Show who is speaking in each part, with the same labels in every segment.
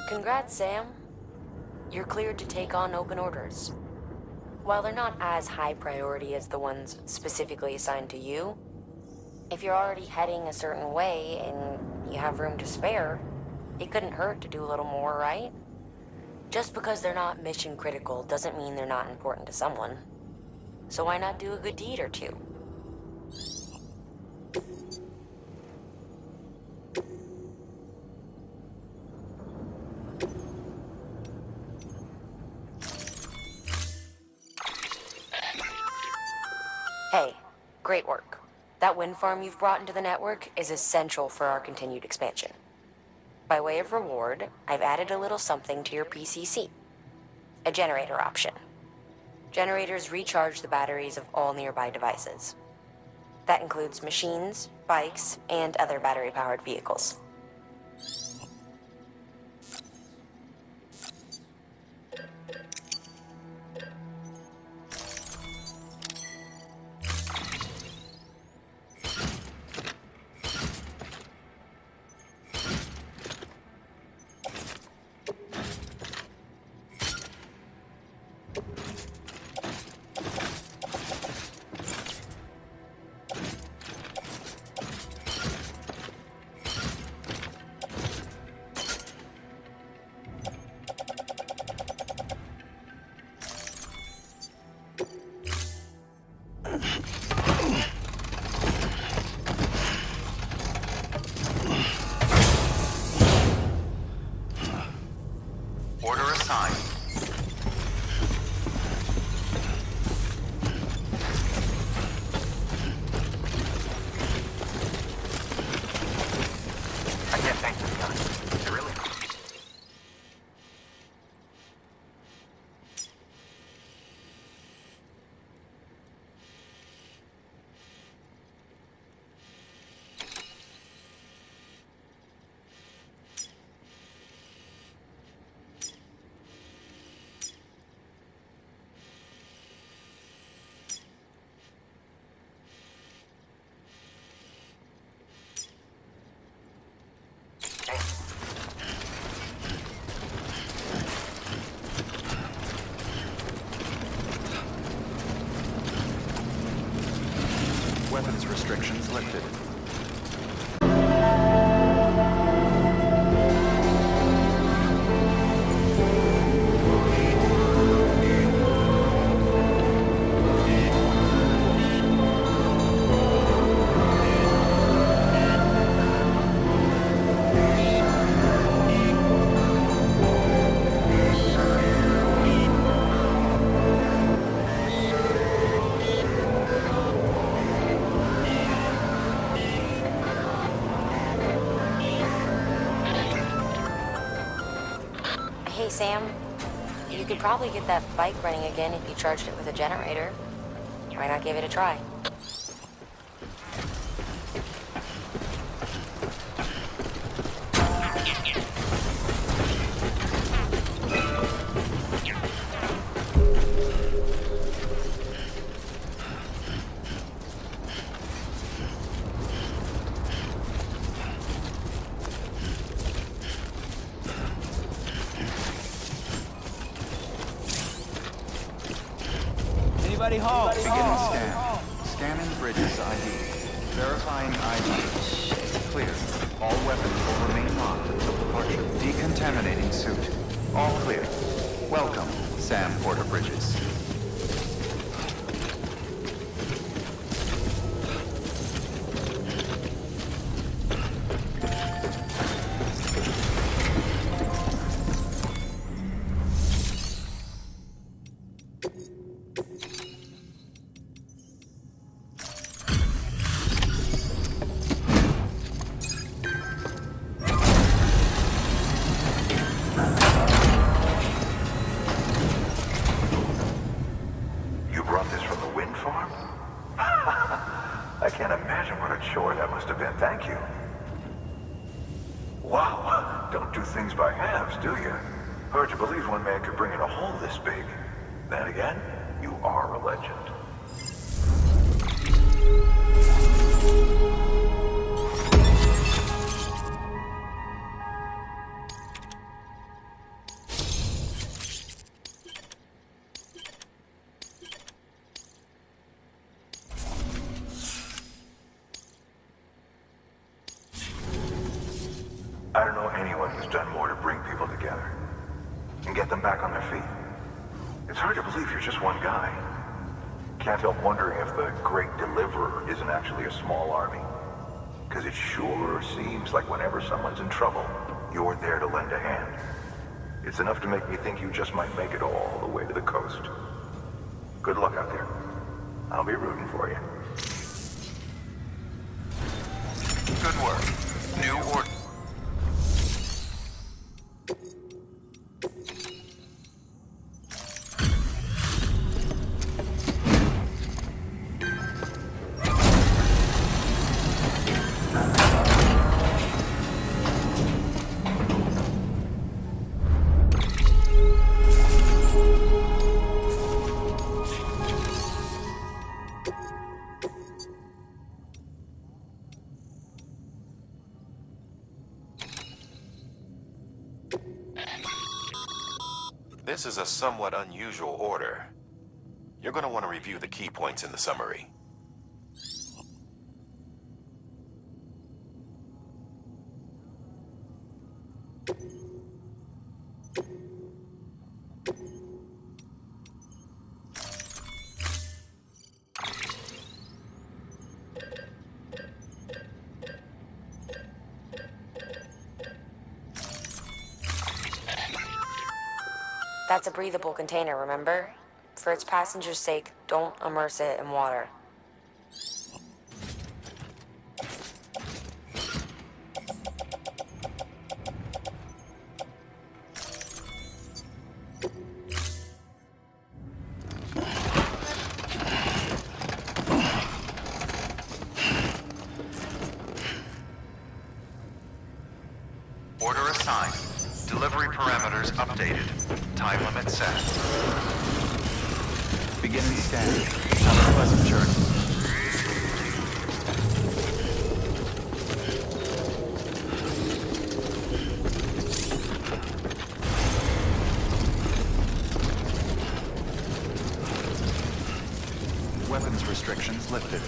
Speaker 1: Congrats, Sam. You're cleared to take on open orders. While they're not as high priority as the ones specifically assigned to you, if you're already heading a certain way and you have room to spare, it couldn't hurt to do a little more, right? Just because they're not mission critical doesn't mean they're not important to someone. So why not do a good deed or two? Hey, great work. That wind farm you've brought into the network is essential for our continued expansion. By way of reward, I've added a little something to your PCC. A generator option. Generators recharge the batteries of all nearby devices. That includes machines, bikes, and other battery-powered vehicles.
Speaker 2: Weapons restrictions lifted.
Speaker 1: Hey, Sam. You could probably get that bike running again if you charged it with a generator. Why not give it a try?
Speaker 3: Anybody home?
Speaker 2: Beginning scan. Scanning bridges ID. Verifying ID. Clear. All weapons will remain locked until departure. Decontaminating suit. All clear. Welcome, Sam Porter Bridges.
Speaker 4: I can't imagine what a chore that must have been. Thank you. Wow, don't do things by halves, do you? Hard to believe one man could bring in a hole this big. Then again, you are a legend. I don't know anyone who's done more to bring people together and get them back on their feet. It's hard to believe you're just one guy. Can't help wondering if the Great Deliverer isn't actually a small army. Because it sure seems like whenever someone's in trouble, you're there to lend a hand. It's enough to make me think you just might make it all the way to the coast. Good luck out there. I'll be rooting for you.
Speaker 2: Good work. New order.
Speaker 3: This is a somewhat unusual order. You're going to want to review the key points in the summary.
Speaker 1: That's a breathable container, remember? For its passengers' sake, don't immerse it in water.
Speaker 2: Order assigned. Delivery parameters updated. Time limit set. Beginning scan. Have a pleasant journey. Weapons restrictions lifted.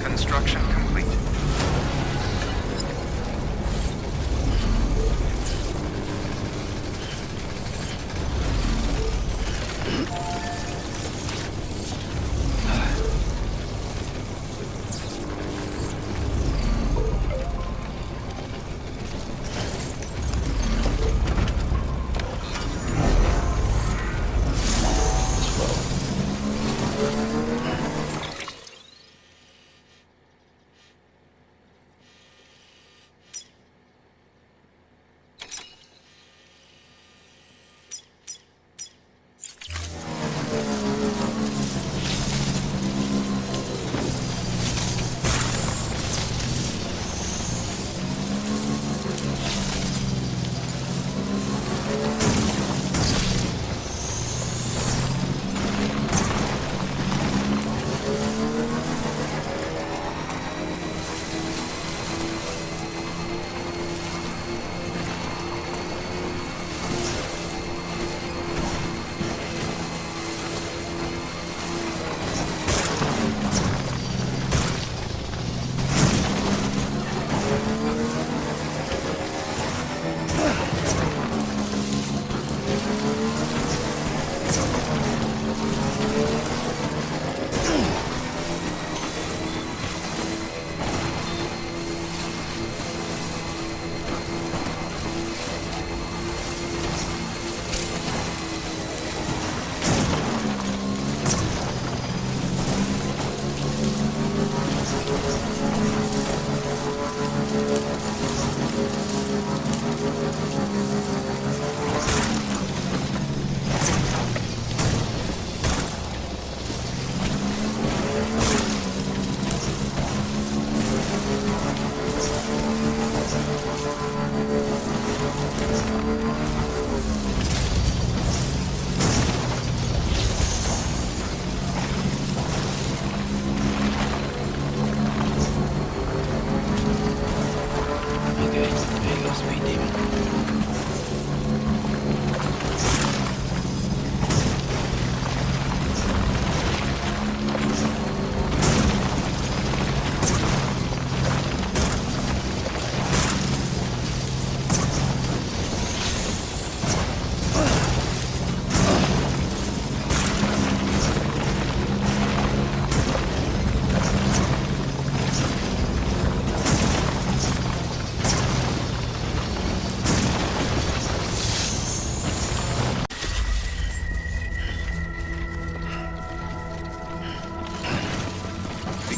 Speaker 2: Construction complete.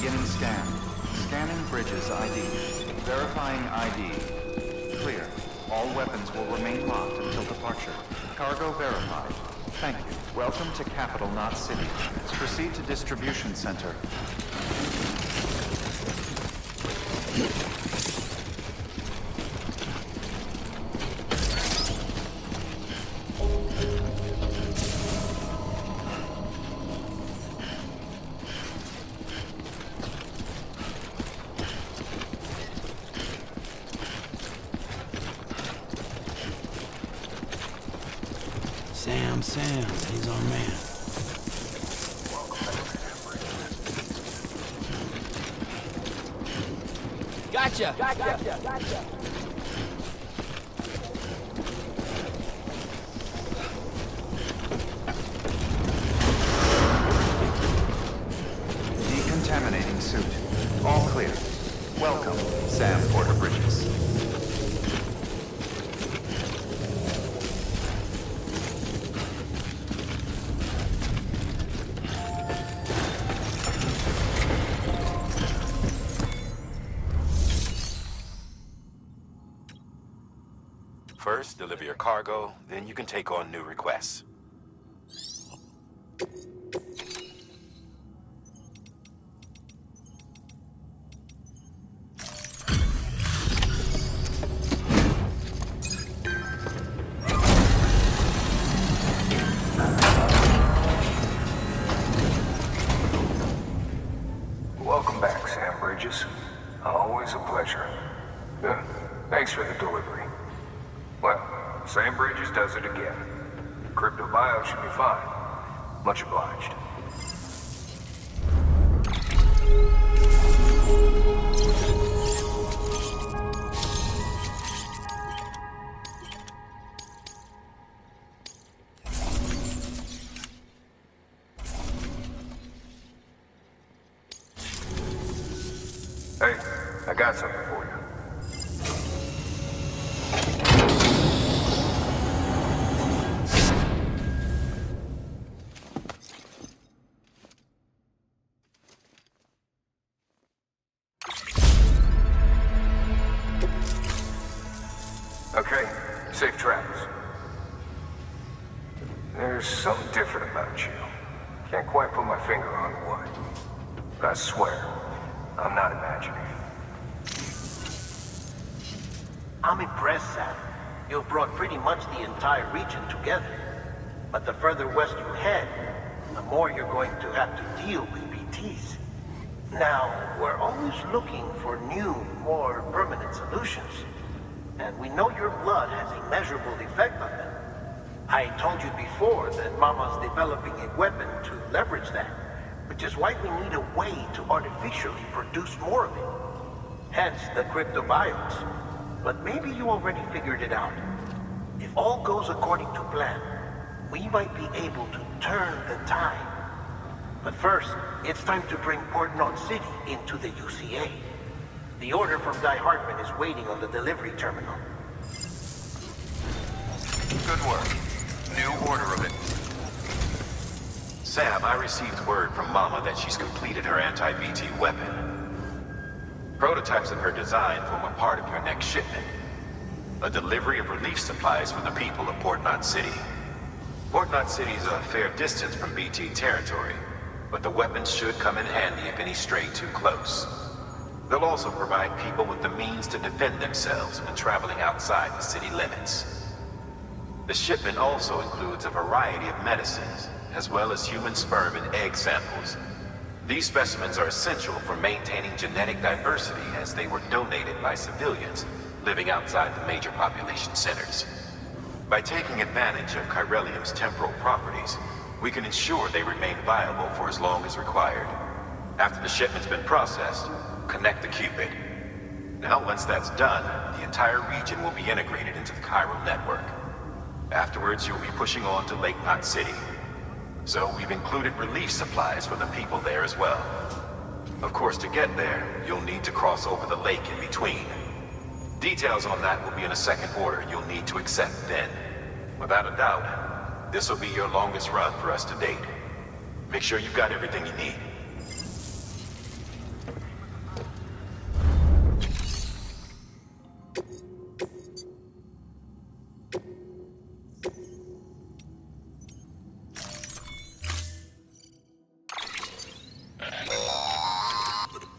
Speaker 2: Beginning scan. Scanning bridges ID. Verifying ID. Clear. All weapons will remain locked until departure. Cargo verified. Thank you. Welcome to Capital, not City. Proceed to Distribution Center.
Speaker 5: Sam, he's our man. Gotcha.
Speaker 2: Decontaminating suit. All clear. Welcome, Sam Porter Bridges.
Speaker 3: First, deliver your cargo, then you can take on new requests.
Speaker 4: Welcome back, Sam Bridges. Always a pleasure. Thanks for the delivery. Well, Sam Bridges does it again. Crypto bio should be fine. Much obliged. Hey, I got something for you. Okay, safe travels. There's something different about you. Can't quite put my finger on what. But I swear, I'm not imagining.
Speaker 6: I'm impressed, Sam. You've brought pretty much the entire region together. But the further west you head, the more you're going to have to deal with BTs. Now, we're always looking for new, more permanent solutions. And we know your blood has a measurable effect on them. I told you before that Mama's developing a weapon to leverage that, which is why we need a way to artificially produce more of it. Hence the cryptobiotes. But maybe you already figured it out. If all goes according to plan, we might be able to turn the tide. But first, it's time to bring Port Knot City into the UCA. The order from Die Hartman is waiting on the delivery terminal.
Speaker 3: Good work. New order of it. Sam, I received word from Mama that she's completed her anti-BT weapon. Prototypes of her design form a part of your next shipment. A delivery of relief supplies for the people of Port Knot City. Port Knot City is a fair distance from BT territory, but the weapons should come in handy if any stray too close. They'll also provide people with the means to defend themselves when traveling outside the city limits. The shipment also includes a variety of medicines, as well as human sperm and egg samples. These specimens are essential for maintaining genetic diversity as they were donated by civilians living outside the major population centers. By taking advantage of chiralium's temporal properties, we can ensure they remain viable for as long as required. After the shipment's been processed, connect the Cupid. Now, once that's done, the entire region will be integrated into the chiral network. Afterwards, you'll be pushing on to Lake Knot City. So we've included relief supplies for the people there as well. Of course, to get there, you'll need to cross over the lake in between. Details on that will be in a second order you'll need to accept then. Without a doubt, this will be your longest run for us to date. Make sure you've got everything you need.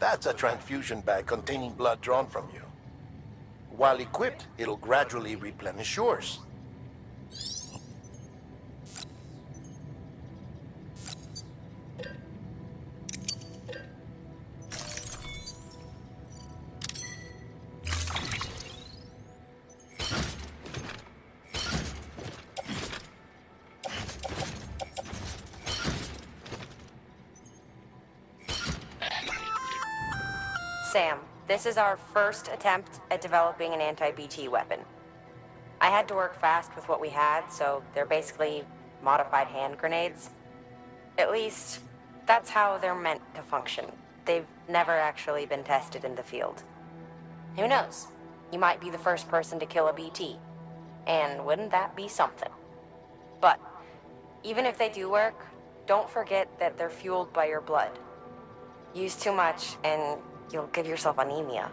Speaker 6: That's a transfusion bag containing blood drawn from you. While equipped, it'll gradually replenish yours.
Speaker 1: Sam, this is our first attempt at developing an anti-BT weapon. I had to work fast with what we had, so they're basically modified hand grenades. At least, that's how they're meant to function. They've never actually been tested in the field. Who knows? You might be the first person to kill a BT. And wouldn't that be something? But, even if they do work, don't forget that they're fueled by your blood. Use too much, and you'll give yourself anemia.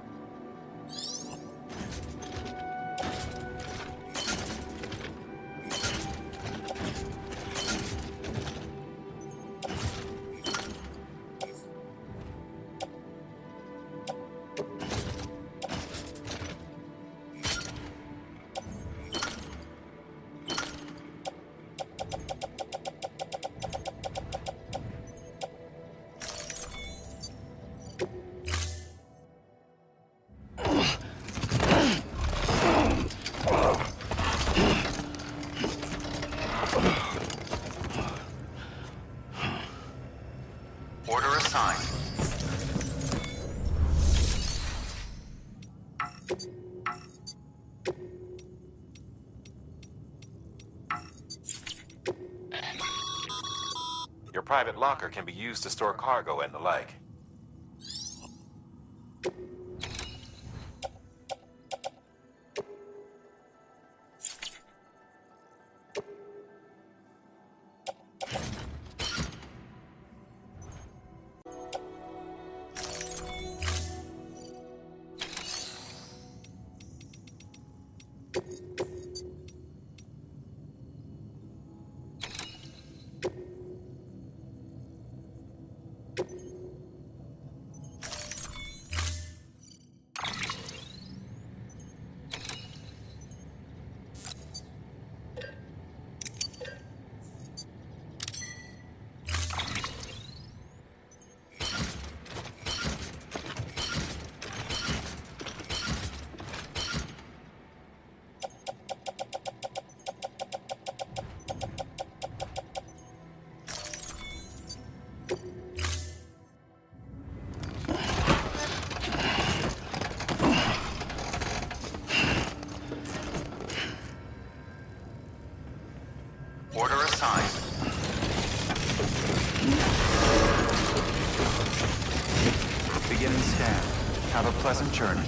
Speaker 2: Order assigned.
Speaker 3: Your private locker can be used to store cargo and the like.
Speaker 2: Order assigned. Beginning scan. Have a pleasant journey.